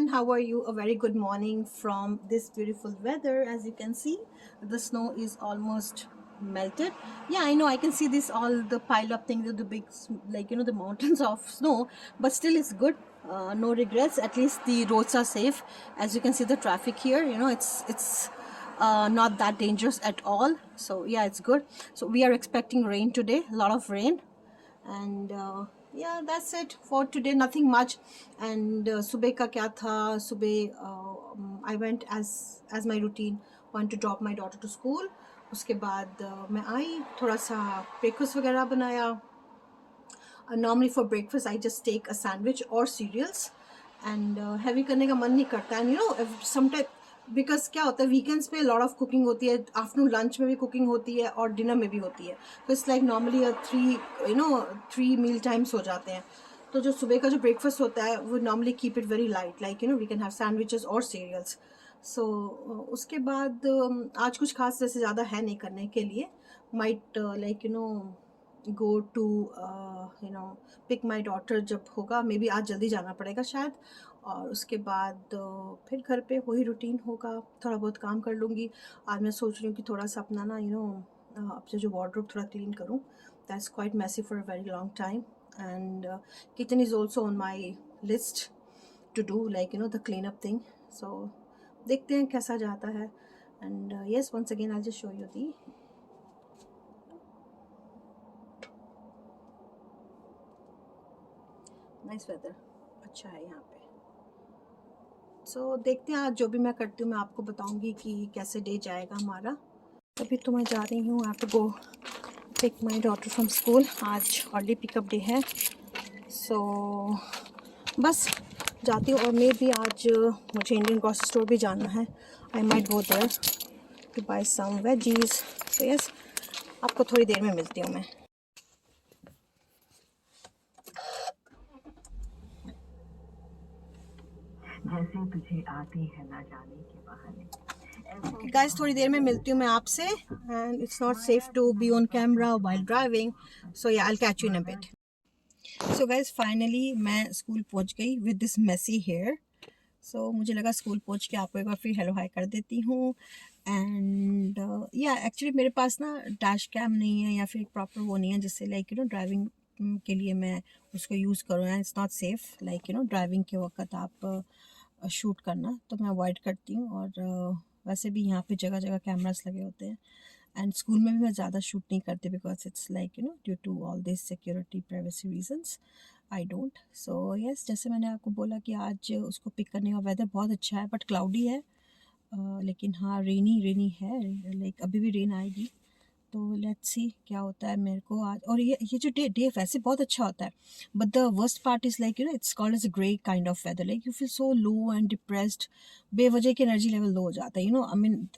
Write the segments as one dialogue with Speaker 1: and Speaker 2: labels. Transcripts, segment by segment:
Speaker 1: everyone, how are you? A very good morning from this beautiful weather. As you can see, the snow is almost melted. Yeah, I know, I can see this, all the pile up things, the big, like, the mountains of snow, but still it's good. No regrets. At least the roads are safe. As you can see, the traffic here, it's not that dangerous at all. So yeah, it's good. So we are expecting rain today, a lot of rain. And yeah, that's it for today, nothing much. And सुबह का क्या था, सुबह I went as my routine, went to drop my daughter to school. उसके बाद मैं आई, थोड़ा सा ब्रेकफास्ट वगैरह बनाया. Normally for breakfast I just take a sandwich or cereals, and heavy करने का मन नहीं करता. And sometimes बिकॉज क्या होता है, वीकेंड्स पे लॉट ऑफ कुकिंग होती है, आफ्टरनून लंच में भी कुकिंग होती है और डिनर में भी होती है. तो it's like normally three meal times हो जाते हैं. तो जो सुबह का जो ब्रेकफास्ट होता है वो normally keep it very light, like we can have sandwiches और सीरियल्स. सो उसके बाद आज कुछ खास जैसे ज़्यादा है नहीं करने के लिए. Might go to pick my daughter जब होगा, मे बी आज जल्दी जाना पड़ेगा शायद. और उसके बाद फिर घर पे वही रूटीन होगा, थोड़ा बहुत काम कर लूँगी. आज मैं सोच रही हूँ कि थोड़ा सा अपना ना अपने जो वार्डरोब थोड़ा क्लीन करूँ. That's quite messy for a very long time. And kitchen is also on my list to do, like the clean up thing. So देखते हैं कैसा जाता है. And yes, once again I just show you the nice weather. अच्छा है यहाँ पे. सो देखते हैं आज जो भी मैं करती हूँ मैं आपको बताऊँगी कि कैसे डे जाएगा हमारा. अभी तो मैं जा रही हूँ, I have to go pick my daughter from school. आज हॉलीडे पिकअप डे है. सो बस जाती हूँ. और मे भी आज मुझे इंडियन ग्रोसरी स्टोर भी जाना है. I might go there to buy some veggies. So yes, आपको थोड़ी देर में मिलती हूँ मैं. जैसे तुझे आती है ना जाने के बहाने. गाइस, थोड़ी देर में मिलती हूँ मैं आपसे. And it's not safe to be on camera while driving. So yeah, I will catch you in a bit. So guys, finally मैं स्कूल पहुँच गई with this messy hair. So मुझे लगा स्कूल पहुँच के आपको एक बार फिर हेलो हाई कर देती हूँ. एंड या एक्चुअली मेरे पास ना डैश कैम नहीं है या फिर एक प्रॉपर वो नहीं है जिससे लाइक ड्राइविंग के लिए मैं उसको यूज़ करूँ. And it's not safe like driving के वक्त आप शूट करना, तो मैं अवॉइड करती हूँ. और वैसे भी यहाँ पे जगह जगह कैमरास लगे होते हैं. एंड स्कूल में भी मैं ज़्यादा शूट नहीं करती because it's like due to all this security privacy reasons I don't. So yes, जैसे मैंने आपको बोला कि आज उसको पिक करने का वेदर बहुत अच्छा है, बट क्लाउडी है. लेकिन हाँ, रेनी है, लाइक अभी भी रेन आएगी. तो लेट्स सी क्या होता है मेरे को आज. और ये जो डे वैसे बहुत अच्छा होता है, but the worst part is like it's called as a grey kind of weather. Like you feel so low and depressed. बेवजह की एनर्जी लेवल लो हो जाता है. I mean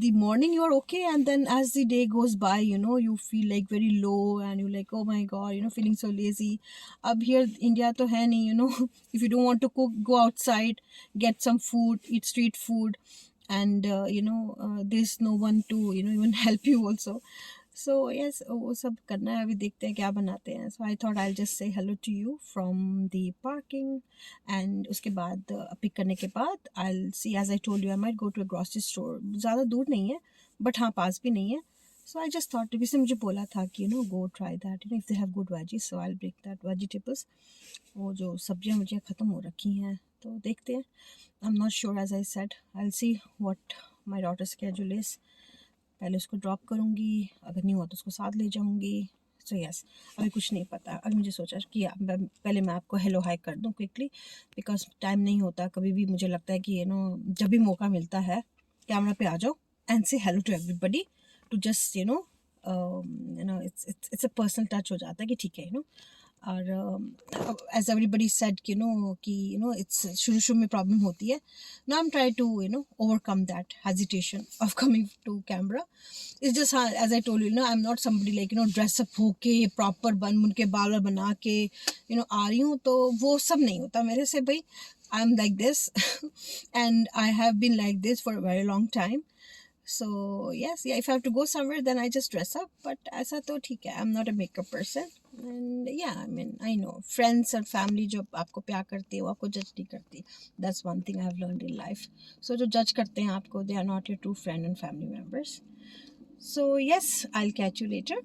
Speaker 1: the morning you're okay, and then as the day goes by you feel like very low and you're like, oh my god, feeling so lazy. Ab here India to hai nahi, if you don't want to cook, go outside, get some food, eat street food. And there's no one to even help you also. So yes, वो सब करना है. अभी देखते हैं क्या बनाते हैं. So I thought I'll just say hello to you from the parking. And उसके बाद पिक करने के बाद I'll see, as I told you, I might go to a grocery store. ज़्यादा दूर नहीं है बट हाँ पास भी नहीं है. So I just thought, किसी मुझे बोला था कि go try that, if they have good veggies. So I'll break that vegetables. वो जो सब्जियाँ मुझे ख़त्म हो रखी हैं, तो देखते हैं. I'm not sure, as I said. I'll see what my daughter's schedule is. पहले उसको ड्रॉप करूँगी, अगर नहीं हुआ तो उसको साथ ले जाऊँगी. सो यस, अभी कुछ नहीं पता. अभी मुझे सोचा कि पहले मैं आपको हेलो हाई कर दूँ क्विकली, बिकॉज टाइम नहीं होता. कभी भी मुझे लगता है कि जब भी मौका मिलता है कैमरा पे आ जाओ and say hello to everybody, to just it's a personal touch हो जाता है कि ठीक है. और एज एवरीबडी सेड कि इट्स शुरू में प्रॉब्लम होती है. Now I am try to overcome that hesitation of coming to camera. It's just, as I told you, I am not somebody like dress up होके प्रॉपर बन के बाल बना के आ रही हूँ. तो वो सब नहीं होता मेरे से भाई. I am like this and I have been like this for a very long time. So yes, yeah, if I have to go somewhere, then I just dress up. But ऐसा तो ठीक है, I'm not a makeup person. And yeah, I mean, I know friends and family जो आपको प्यार करती है वो आपको जज नहीं करती. That's one thing I have learned in life. So जो जज करते हैं आपको, they are not your true friend and family members. So yes, I'll catch you later.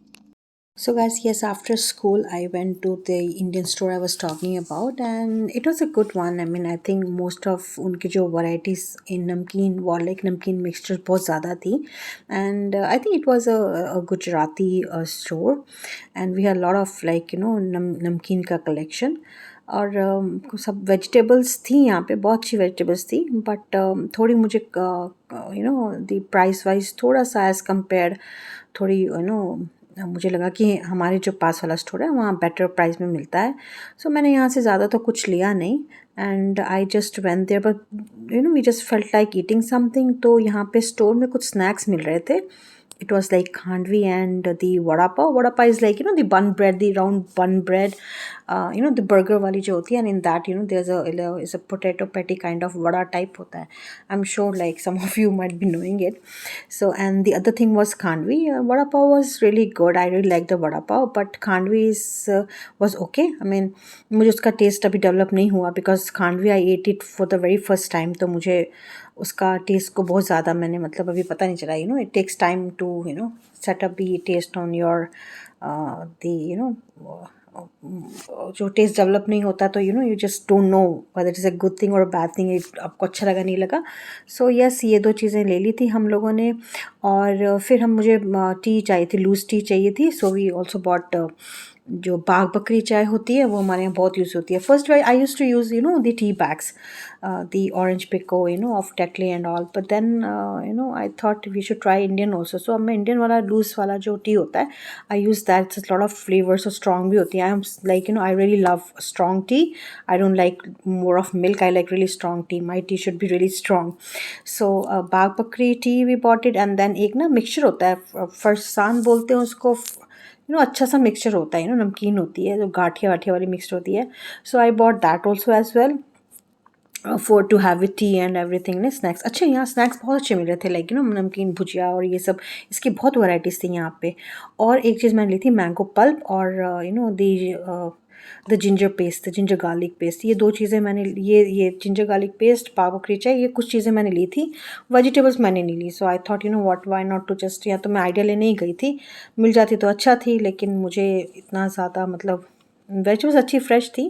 Speaker 1: So guys, yes, after school I went to the Indian store I was talking about, and it was a good one. I mean, I think most of उनके जो varieties in namkeen वो like namkeen mixture बहुत ज़्यादा थी, and I think it was a Gujarati store, and we had a lot of like namkeen का collection. और सब vegetables थी यहाँ पे, बहुत अच्छी वेजिटेबल्स थी, बट थोड़ी मुझे द प्राइस वाइज थोड़ा सा एज़ कम्पेयर थोड़ी मुझे लगा कि हमारे जो पास वाला स्टोर है वहाँ बेटर प्राइस में मिलता है. सो मैंने यहाँ से ज़्यादा तो कुछ लिया नहीं, and I just went there, but we just felt like eating something. तो यहाँ पे स्टोर में कुछ स्नैक्स मिल रहे थे. It was like khandvi and the vada pav. Vada pav is like the bun bread, the round bun bread, the burger wali jo hoti hai, and in that there's a potato patty kind of vada type hota hai. I'm sure like some of you might be knowing it. So, and the other thing was khandvi. Vada pav was really good. I really liked the vada pav, but khandvi was okay. I mean, मुझे उसका test अभी develop नहीं हुआ, because khandvi I at it for the very first time. तो मुझे उसका test को बहुत ज़्यादा मैंने मतलब अभी पता नहीं चला. It takes time to set up the test on your the जो टेस्ट डेवलप नहीं होता, तो you just don't know whether it is a good thing और अ बैड थिंग. आपको अच्छा लगा नहीं लगा. सो यस, ये दो चीज़ें ले ली थी हम लोगों ने. और फिर मुझे टी चाहिए थी, लूज़ टी चाहिए थी. सो वी ऑल्सो बॉट जो बाग बकरी चाय होती है वो हमारे यहाँ बहुत यूज़ होती है. First I use to use the tea bags, the orange pico of Tetley and all, but then I thought we should try Indian also. So अब मैं Indian वाला loose वाला जो tea होता है I use that. It's a lot of flavors, so strong भी होती है. I am like I really love strong tea. I don't like more of milk. I like really strong tea. My tea should be really strong. So बाग बकरी tea we bought it, and then एक ना mixture होता है, फरसान बोलते हैं उसको. अच्छा सा मिक्सचर होता है, नमकीन होती है जो गाठिया वाठिया वाली मिक्सचर होती है. So I bought that also as well for to have with tea and everything. ने स्नैक्स अच्छे, यहाँ स्नैक्स बहुत अच्छे मिल रहे थे, लाइक नमकीन भुजिया और ये सब, इसकी बहुत वैराइटीज़ थी यहाँ पे. और एक चीज़ मैंने ली थी मैंगो पल्प, और the ginger paste, the ginger garlic paste. ये दो चीज़ें मैंने, ये जिंजर गार्लिक पेस्ट, पाव बकरी चाय, ये कुछ चीज़ें मैंने ली थी. वेजिटेबल्स मैंने नहीं ली. So I thought what, why not to just, या तो मैं आइडिया लेने ही गई थी, मिल जाती तो अच्छा थी, लेकिन मुझे इतना ज़्यादा मतलब वेजिटेबल्स अच्छी फ्रेश थी,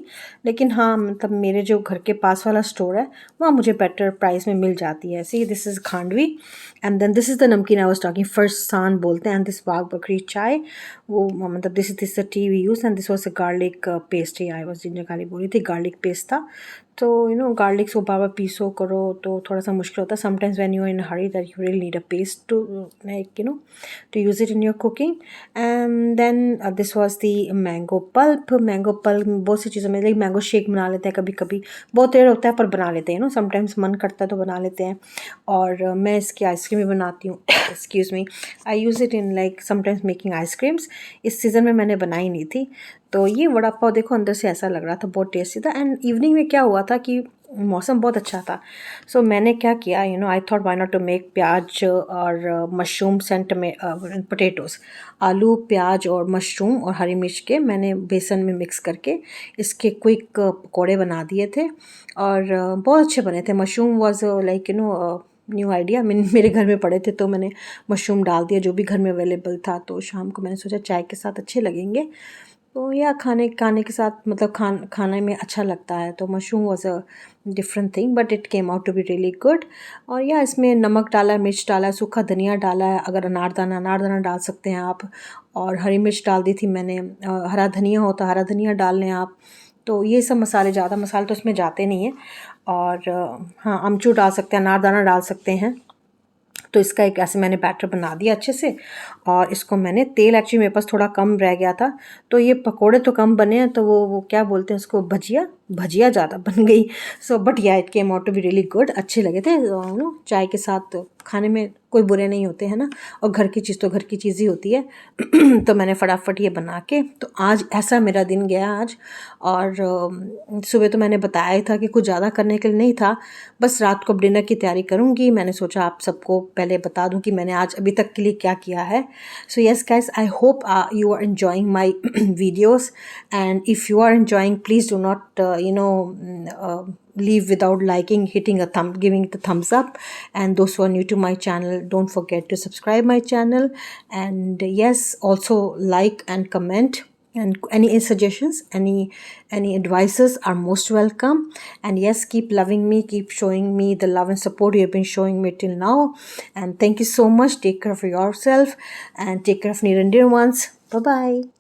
Speaker 1: लेकिन हाँ मतलब मेरे जो घर के पास वाला स्टोर है वहाँ मुझे बेटर प्राइस में मिल जाती है. See, this is khandvi, and then this is the namkeen I was talking, farsan बोलते हैं, एंड दिस बाग बकरी चाय, वो मतलब this T V use, and this was a garlic paste. I was ginger garlic बोल रही थी, गार्लिक पेस्ट था. तो गार्लिक को बार बार पीसो करो तो थोड़ा सा मुश्किल होता है. Sometimes when you are in hurry that you really need a paste to like to use it in your cooking. And then this was the mango pulp. Mango pulp में बहुत सी चीज़ें, मतलब मैंगो शेक बना लेते हैं कभी कभी, बहुत रेयर होता है पर बना लेते हैं. समटाइम्स मन करता है तो बना लेते हैं. और मैं इसकी आइसक्रीम भी बनाती हूँ. Excuse me, I use it in like sometimes making ice creams. इस सीज़न में मैंने बनाई नहीं थी. तो ये वड़ा पाव देखो अंदर से ऐसा लग रहा था, बहुत टेस्टी था. एंड इवनिंग में क्या हुआ था कि मौसम बहुत अच्छा था. सो मैंने क्या किया, I thought why not to make प्याज और मशरूम्स एंड पोटैटोज़. आलू, प्याज और मशरूम और हरी मिर्च के मैंने बेसन में मिक्स करके इसके क्विक पकौड़े बना दिए थे, और बहुत अच्छे बने थे. Mushroom was like new idea. मेरे घर में पड़े थे तो मैंने मशरूम डाल दिया, जो भी घर में अवेलेबल था. तो शाम को मैंने सोचा चाय के साथ अच्छे लगेंगे, तो या खाने के साथ मतलब खाने में अच्छा लगता है. तो mushroom was a different thing, but it came out to be really good. और या इसमें नमक डाला है, मिर्च डाला है, सूखा धनिया डाला है, अगर अनारदाना डाल सकते हैं आप. और हरी मिर्च डाल दी थी मैंने, हरा धनिया होता हरा धनिया डाल लें आप. तो ये सब मसाले, ज़्यादा मसाले तो इसमें जाते नहीं हैं. और हाँ, अमचूर डाल सकते हैं, अनारदाना डाल सकते हैं. तो इसका एक ऐसे मैंने बैटर बना दिया अच्छे से, और इसको मैंने तेल, एक्चुअली मेरे पास थोड़ा कम रह गया था, तो ये पकोड़े तो कम बने हैं, तो वो क्या बोलते हैं उसको, भजिया, भजिया ज़्यादा बन गई। So but yeah it came out to be really good, अच्छे लगे थे। नो चाय के साथ खाने में कोई बुरे नहीं होते हैं ना, और घर की चीज़ तो घर की चीज़ ही होती है। तो मैंने फटाफट ये बना के, तो आज ऐसा मेरा दिन गया आज। और सुबह तो मैंने बताया ही था कि कुछ ज़्यादा करने के लिए नहीं था, बस रात को डिनर की तैयारी करूँगी। मैंने सोचा आप सबको पहले बता दूँ कि मैंने आज अभी तक के लिए क्या किया है। So yes guys, I hope you are enjoying my videos, and if you are enjoying, please do not leave without liking, hitting a thumb, giving it a thumbs up. And those who are new to my channel, don't forget to subscribe my channel. And yes, also like and comment, and any suggestions, any advices are most welcome. And yes, keep loving me, keep showing me the love and support you have been showing me till now. And thank you so much. Take care of yourself and take care of near and dear ones. Bye bye.